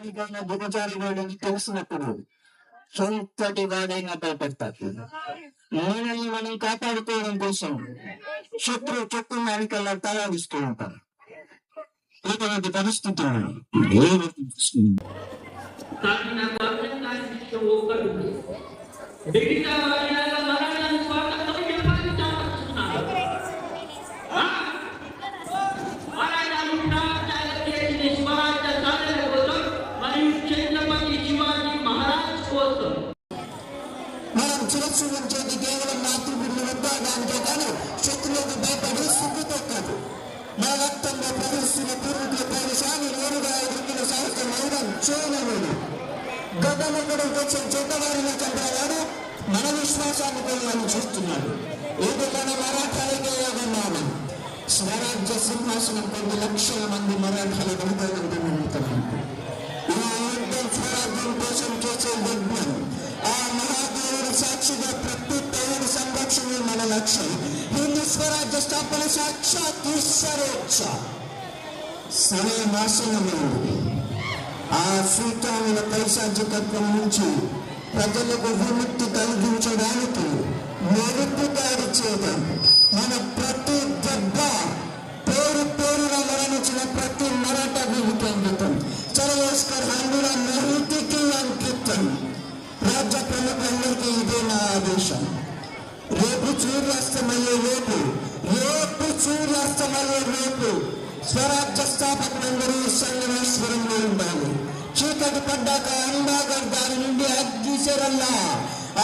దానికైనా దిగజారి వాడని తెలిసినప్పుడు సొంతటి వాడైనా భయపడతారు. మనల్ని మనం కాపాడుకోవడం కోసం శత్రువు చొక్కున్నానికల్లా తయారిస్తూ ఉంటారు. ఇటువంటి పరిస్థితులను మనం సురక్షించేది కేవలం మాతృభూమి ఉద్యోగానికే కానీ శత్రువులకు భయపడి సిగ్గుతో కాదు. మన రక్తంలో ప్రవహిస్తున్న పూర్వీకుల పౌరుషాన్ని నేరుగా ఎదుర్కొన్న సంవత్సరం అవడం చేయలేదు. గొప్పమ్మకుడు వచ్చే చెడ్డవారిని చంపేవాడు మన విశ్వాసాన్ని కొనని చూస్తున్నాడు. ఇది మన మరాఠాలకే యోగమానం. స్వరాజ్య సింహాసనం 10 లక్షల మంది మరాఠాల వెనుకలంటే నమ్ముతున్నారు. ఈ యుద్ధం స్వరాజ్యం కోసం చేసే యజ్ఞం. ఆ మహాదేవుడి సాక్షిగా ప్రతి పౌరుడి సంరక్షణ మన లక్ష్యం. హిందూ స్వరాజ్య స్థాపన సాక్షాత్ ఈశ్వరేచ్ఛ. సమయం ఆసన్నమైంది. ఆ శ్రీకాముల పైశాచికత్వం నుంచి ప్రజలకు విముక్తి కలిగించడానికి మెరుపు దాడి చేయడం. మన ప్రతి దెబ్బ పేరున మరణించిన ప్రతి మరాఠా వీరికి అంకితం. చరవేశ్వర్ హంగుల మృతికి అంకితం. రాజ్య ప్రముఖులందరికీ ఇదే నా ఆదేశం. రేపు సూర్యాస్తమయ్యే రేపు స్వరాజ్య స్థాపకులందరూ సంగమేశ్వరంలో ఉండాలి. చీకటి పడ్డాక అండాగర్ దాని నుండి అగ్గిశరల్లా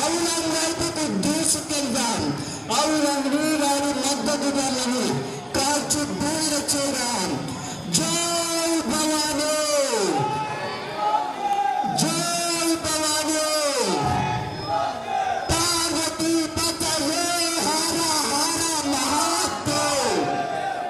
ఔరంగ్ వైపుకు దూసుకెళ్దాం. ఔరంగ్ వీరాని మద్దతుదారులను కాల్చి దూర చేరాం. జై భవానీ.